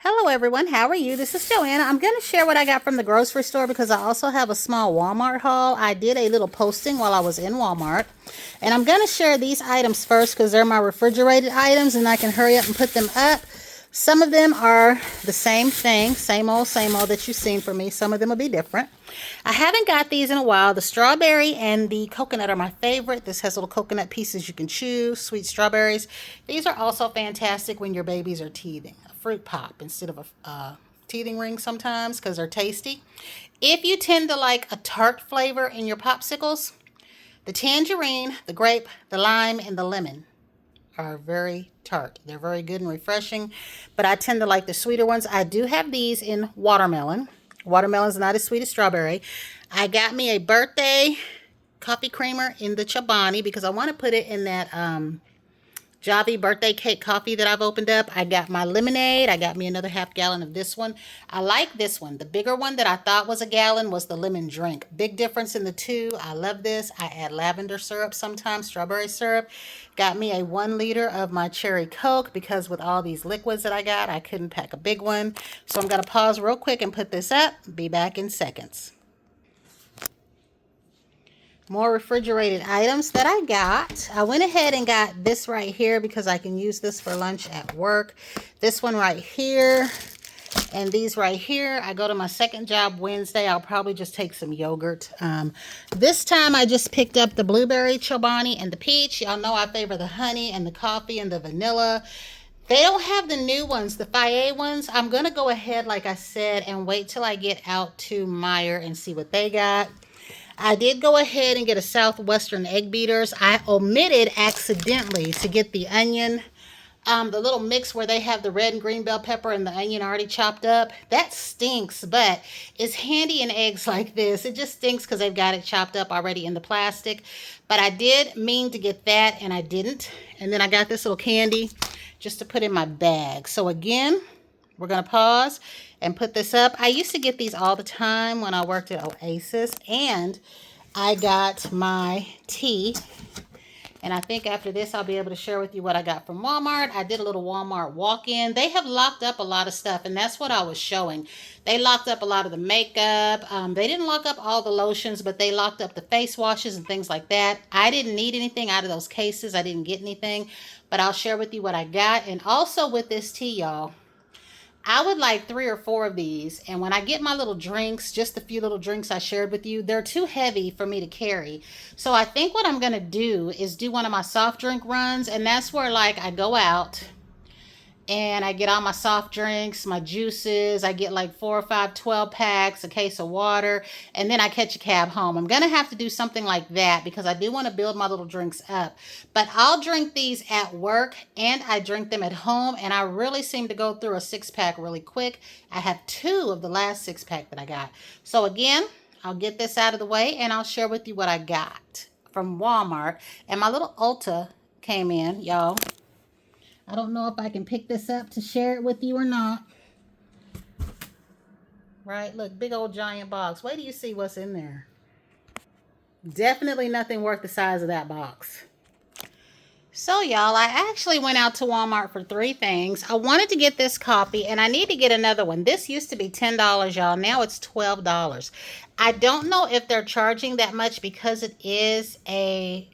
Hello everyone, how are you? This is Joanna. I'm going to share what I got from the grocery store because I also have a small Walmart haul. I did a little posting while I was in Walmart. And I'm going to share these items first because they're my refrigerated items and I can hurry up and put them up. Some of them are the same thing, same old that you've seen from me. Some of them will be different. I haven't got these in a while. The strawberry and the coconut are my favorite. This has little coconut pieces you can chew, sweet strawberries. These are also fantastic when your babies are teething. A fruit pop instead of a teething ring sometimes because they're tasty. If you tend to like a tart flavor in your popsicles, the tangerine, the grape, the lime, and the lemon are very tart. They're very good and refreshing, but I tend to like the sweeter ones. I do have these in watermelon. Watermelon's not as sweet as strawberry. I got me a birthday coffee creamer in the Chobani because I want to put it in that Javi birthday cake coffee that I've opened up. I got my lemonade. I got me another half gallon of this one. I like this one. The bigger one that I thought was a gallon was the lemon drink. Big difference in the two. I love this. I add lavender syrup sometimes, strawberry syrup. Got me a 1 liter of my cherry Coke because with all these liquids that I got, I couldn't pack a big one. So I'm going to pause real quick and put this up. Be back in seconds. More refrigerated items that I got. I went ahead and got this right here because I can use this for lunch at work. This one right here and these right here. I go to my second job Wednesday. I'll probably just take some yogurt. This time I just picked up the blueberry Chobani and the peach. Y'all know I favor the honey and the coffee and the vanilla. They don't have the new ones, the Faye ones. I'm going to go ahead, like I said, and wait till I get out to Meijer and see what they got. I did go ahead and get a Southwestern egg beaters. I omitted accidentally to get the onion, the little mix where they have the red and green bell pepper and the onion already chopped up. That stinks, but it's handy in eggs like this. It just stinks because they've got it chopped up already in the plastic. But I did mean to get that and I didn't. And then I got this little candy just to put in my bag. So again, we're going to pause and put this up. I used to get these all the time when I worked at Oasis. And I got my tea. And I think after this, I'll be able to share with you what I got from Walmart. I did a little Walmart walk-in. They have locked up a lot of stuff, and that's what I was showing. They locked up a lot of the makeup. They didn't lock up all the lotions, but they locked up the face washes and things like that. I didn't need anything out of those cases. I didn't get anything, but I'll share with you what I got. And also with this tea, y'all, I would like 3 or 4 of these. And when I get my little drinks, just the few little drinks I shared with you, they're too heavy for me to carry. So I think what I'm going to do is do one of my soft drink runs. And that's where like I go out and I get all my soft drinks, my juices. I get like 4 or 5 12-packs, a case of water, and then I catch a cab home. I'm going to have to do something like that because I do want to build my little drinks up. But I'll drink these at work and I drink them at home, and I really seem to go through a 6-pack really quick. I have 2 of the last 6-pack that I got. So again, I'll get this out of the way and I'll share with you what I got from Walmart. And my little Ulta came in, y'all. I don't know if I can pick this up to share it with you or not. Right? Look, big old giant box. Wait till you see what's in there. Definitely nothing worth the size of that box. So, y'all, I actually went out to Walmart for 3 things. I wanted to get this coffee, and I need to get another one. This used to be $10, y'all. Now it's $12. I don't know if they're charging that much because it is a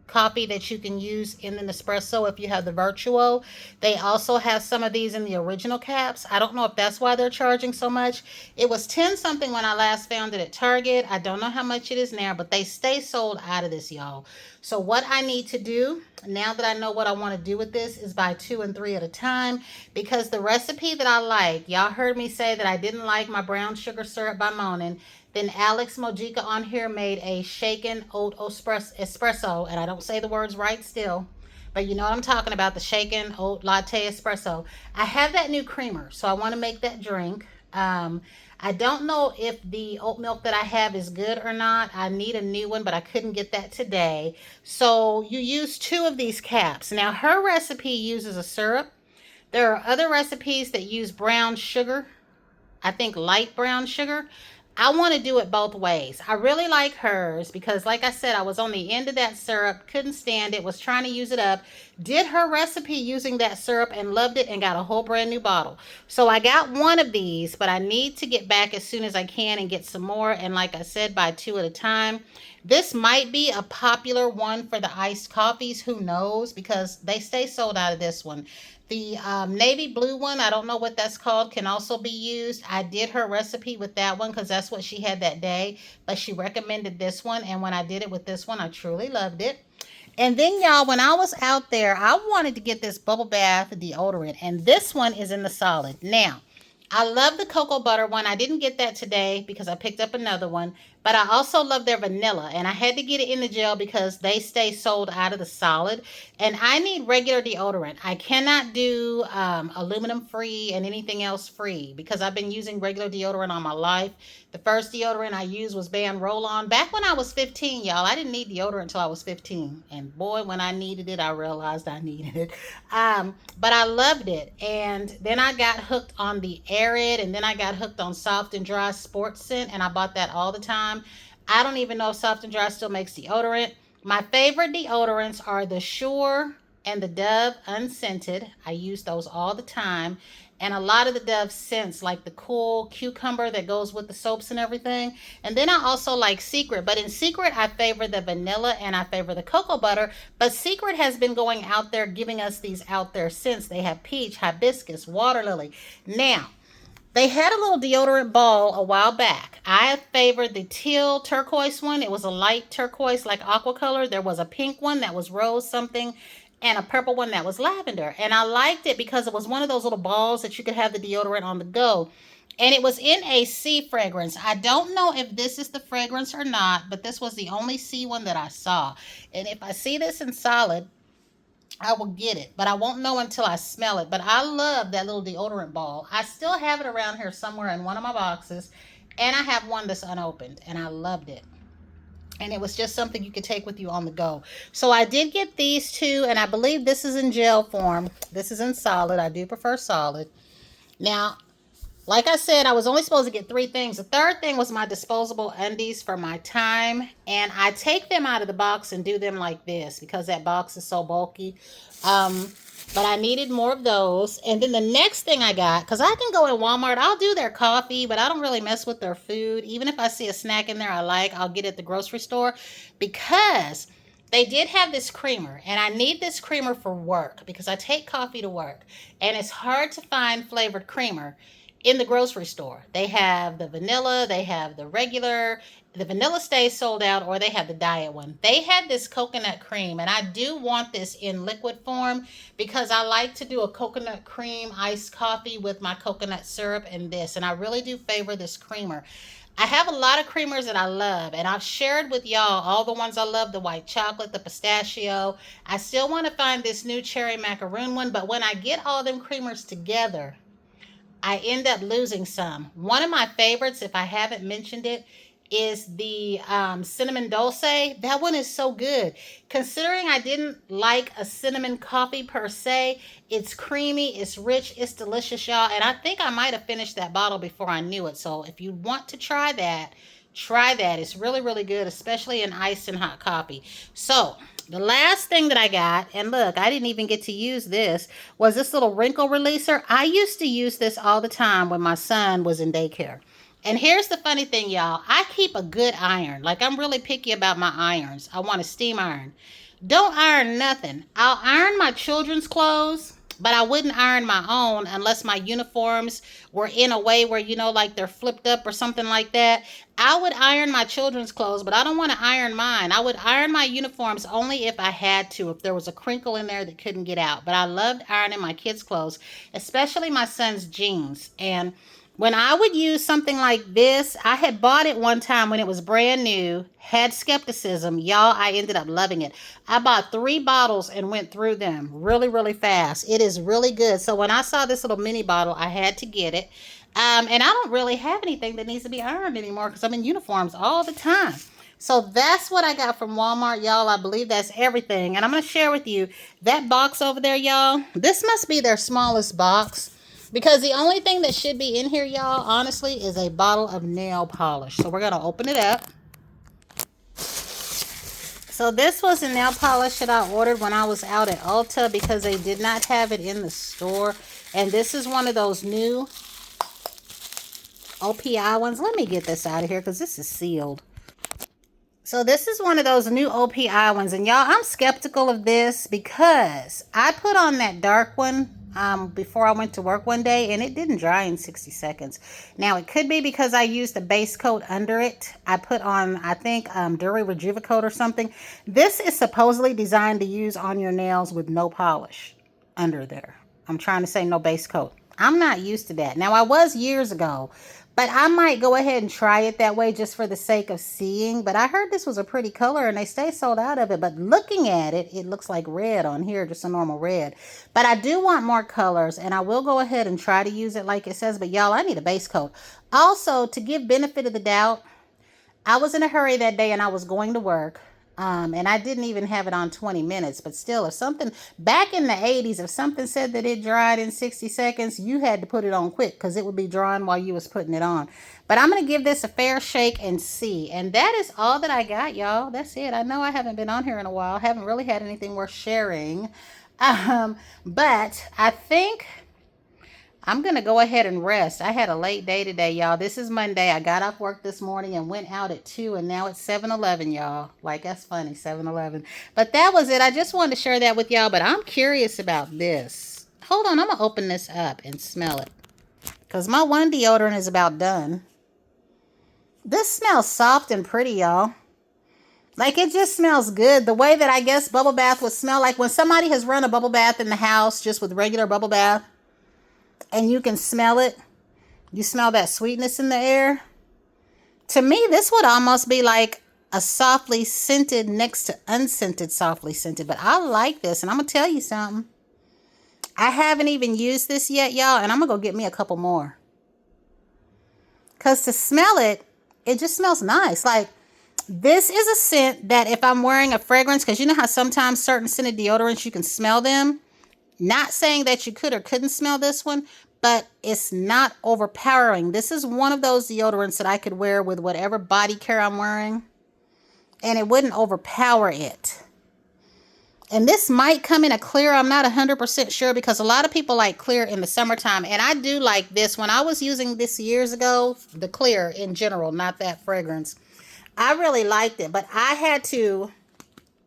coffee that you can use in an espresso if you have the Virtuo. They also have some of these in the original caps. I don't know if that's why they're charging so much. It was 10 something when I last found it at Target. I don't know how much it is now, but they stay sold out of this, y'all. So what I need to do, now that I know what I want to do with this, is buy 2 and 3 at a time, because the recipe that I like, y'all heard me say that I didn't like my brown sugar syrup by Monin. Then Alex Mojica on here made a shaken oat espresso, and I don't say the words right still, but you know what I'm talking about, the shaken oat latte espresso. I have that new creamer, so I want to make that drink. I don't know if the oat milk that I have is good or not. I need a new one, but I couldn't get that today. So you use 2 of these caps. Now, her recipe uses a syrup. There are other recipes that use brown sugar. I think light brown sugar. I want to do it both ways. I really like hers because, like I said, I was on the end of that syrup, couldn't stand it, was trying to use it up, did her recipe using that syrup and loved it and got a whole brand new bottle. So I got one of these, but I need to get back as soon as I can and get some more. And like I said, buy two at a time. This might be a popular one for the iced coffees. Who knows? Because they stay sold out of this one. The navy blue one, I don't know what that's called, can also be used. I did her recipe with that one because that's what she had that day, but she recommended this one. And when I did it with this one, I truly loved it. And then, y'all, when I was out there, I wanted to get this bubble bath deodorant, and this one is in the solid. Now, I love the cocoa butter one. I didn't get that today because I picked up another one, but I also love their vanilla, and I had to get it in the gel because they stay sold out of the solid, and I need regular deodorant. I cannot do aluminum free and anything else free because I've been using regular deodorant all my life. The first deodorant I used was Band Roll-On. Back when I was 15, y'all, I didn't need deodorant until I was 15. And boy, when I needed it, I realized I needed it. But I loved it. And then I got hooked on the Arid, and then I got hooked on Soft and Dry Sports Scent, and I bought that all the time. I don't even know if Soft and Dry still makes deodorant. My favorite deodorants are the Sure and the Dove Unscented. I use those all the time. And a lot of the Dove scents, like the cool cucumber that goes with the soaps and everything. And then I also like Secret. But in Secret, I favor the vanilla and I favor the cocoa butter. But Secret has been going out there giving us these out there scents. They have peach, hibiscus, water lily. Now, they had a little deodorant ball a while back. I favored the teal turquoise one. It was a light turquoise, like aqua color. There was a pink one that was rose something, and a purple one that was lavender. And I liked it because it was one of those little balls that you could have the deodorant on the go. And it was in a sea fragrance. I don't know if this is the fragrance or not, but this was the only sea one that I saw. And if I see this in solid, I will get it, but I won't know until I smell it. But I love that little deodorant ball. I still have it around here somewhere in one of my boxes, and I have one that's unopened, and I loved it. And it was just something you could take with you on the go. So I did get these two, and I believe this is in gel form. This is in solid. I do prefer solid. Now, like I said, I was only supposed to get three things. The third thing was my disposable undies for my time. And I take them out of the box and do them like this because that box is so bulky. Um, but I needed more of those. And then the next thing I got, because I can go in Walmart, I'll do their coffee, but I don't really mess with their food. Even if I see a snack in there I like, I'll get it at the grocery store because they did have this creamer, and I need this creamer for work because I take coffee to work, and it's hard to find flavored creamer in the grocery store. They have the vanilla, they have the regular, the vanilla stays sold out, or they have the diet one. They had this coconut cream, and I do want this in liquid form because I like to do a coconut cream iced coffee with my coconut syrup and this, and I really do favor this creamer. I have a lot of creamers that I love, and I've shared with y'all all the ones I love, the white chocolate, the pistachio. I still want to find this new cherry macaroon one, but when I get all them creamers together, I end up losing some. One of my favorites, if I haven't mentioned it, is the cinnamon dulce. That one is so good. Considering I didn't like a cinnamon coffee per se, it's creamy, it's rich, it's delicious, y'all. And I think I might have finished that bottle before I knew it. So if you want to try that, try that. It's really, really good, especially in iced and hot coffee. So the last thing that I got, and look, I didn't even get to use this, was this little wrinkle releaser. I used to use this all the time when my son was in daycare. And here's the funny thing, y'all. I keep a good iron. Like, I'm really picky about my irons. I want a steam iron. Don't iron nothing. I'll iron my children's clothes, but I wouldn't iron my own unless my uniforms were in a way where, you know, like they're flipped up or something like that. I would iron my children's clothes, but I don't want to iron mine. I would iron my uniforms only if I had to, if there was a crinkle in there that couldn't get out. But I loved ironing my kids' clothes, especially my son's jeans. And when I would use something like this, I had bought it one time when it was brand new, had skepticism. Y'all, I ended up loving it. I bought 3 bottles and went through them really, really fast. It is really good. So when I saw this little mini bottle, I had to get it. And I don't really have anything that needs to be ironed anymore because I'm in uniforms all the time. So that's what I got from Walmart, y'all. I believe that's everything. And I'm going to share with you that box over there, y'all. This must be their smallest box. Because the only thing that should be in here, y'all, honestly, is a bottle of nail polish. So we're going to open it up. So this was a nail polish that I ordered when I was out at Ulta because they did not have it in the store. And this is one of those new OPI ones. Let me get this out of here because this is sealed. So this is one of those new OPI ones. And y'all, I'm skeptical of this because I put on that dark one before I went to work one day and it didn't dry in 60 seconds. Now, it could be because I used a base coat under it. I put on, I think, Duri Rejuvicoat or something. This is supposedly designed to use on your nails with no polish under there. I'm trying to say no base coat. I'm not used to that. Now, I was years ago, but I might go ahead and try it that way just for the sake of seeing. But I heard this was a pretty color and they stay sold out of it. But looking at it, it looks like red on here, just a normal red. But I do want more colors and I will go ahead and try to use it like it says. But y'all, I need a base coat. Also, to give benefit of the doubt, I was in a hurry that day and I was going to work. And I didn't even have it on 20 minutes, but still, if something, back in the 80s, if something said that it dried in 60 seconds, you had to put it on quick because it would be drying while you was putting it on. But I'm going to give this a fair shake and see. And that is all that I got, y'all. That's it. I know I haven't been on here in a while. I haven't really had anything worth sharing. But I think I'm going to go ahead and rest. I had a late day today, y'all. This is Monday. I got off work this morning and went out at 2, and now it's 7:11, y'all. Like, that's funny, 7:11. But that was it. I just wanted to share that with y'all, but I'm curious about this. Hold on, I'm going to open this up and smell it because my one deodorant is about done. This smells soft and pretty, y'all. Like, it just smells good. The way that I guess bubble bath would smell like when somebody has run a bubble bath in the house just with regular bubble bath. And you can smell it. You smell that sweetness in the air. To me, this would almost be like a softly scented next to unscented softly scented. But I like this. And I'm going to tell you something. I haven't even used this yet, y'all. And I'm going to go get me a couple more. Because to smell it, it just smells nice. Like, this is a scent that if I'm wearing a fragrance, because you know how sometimes certain scented deodorants, you can smell them. Not saying that you could or couldn't smell this one, but it's not overpowering. This is one of those deodorants that I could wear with whatever body care I'm wearing, and it wouldn't overpower it. And this might come in a clear. I'm not 100% sure because a lot of people like clear in the summertime, and I do like this. When I was using this years ago, the clear in general, not that fragrance, I really liked it, but I had to,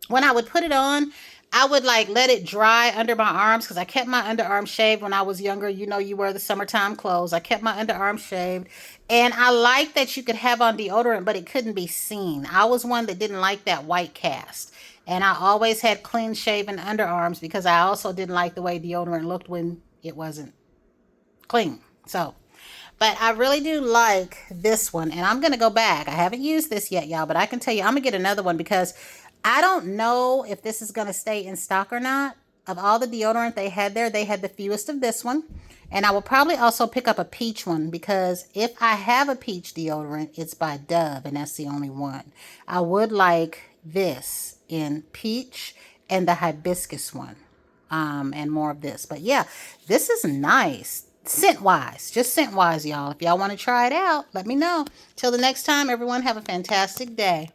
when I would put it on, I would like let it dry under my arms because I kept my underarms shaved when I was younger. You know, you wear the summertime clothes. I kept my underarms shaved. And I like that you could have on deodorant, but it couldn't be seen. I was one that didn't like that white cast. And I always had clean shaven underarms because I also didn't like the way deodorant looked when it wasn't clean. So, but I really do like this one. And I'm going to go back. I haven't used this yet, y'all, but I can tell you I'm going to get another one because I don't know if this is going to stay in stock or not. Of all the deodorant they had there, they had the fewest of this one. And I will probably also pick up a peach one because if I have a peach deodorant, it's by Dove, and that's the only one. I would like this in peach and the hibiscus one and more of this. But yeah, this is nice. Scent-wise, just scent-wise, y'all. If y'all want to try it out, let me know. Till the next time, everyone have a fantastic day.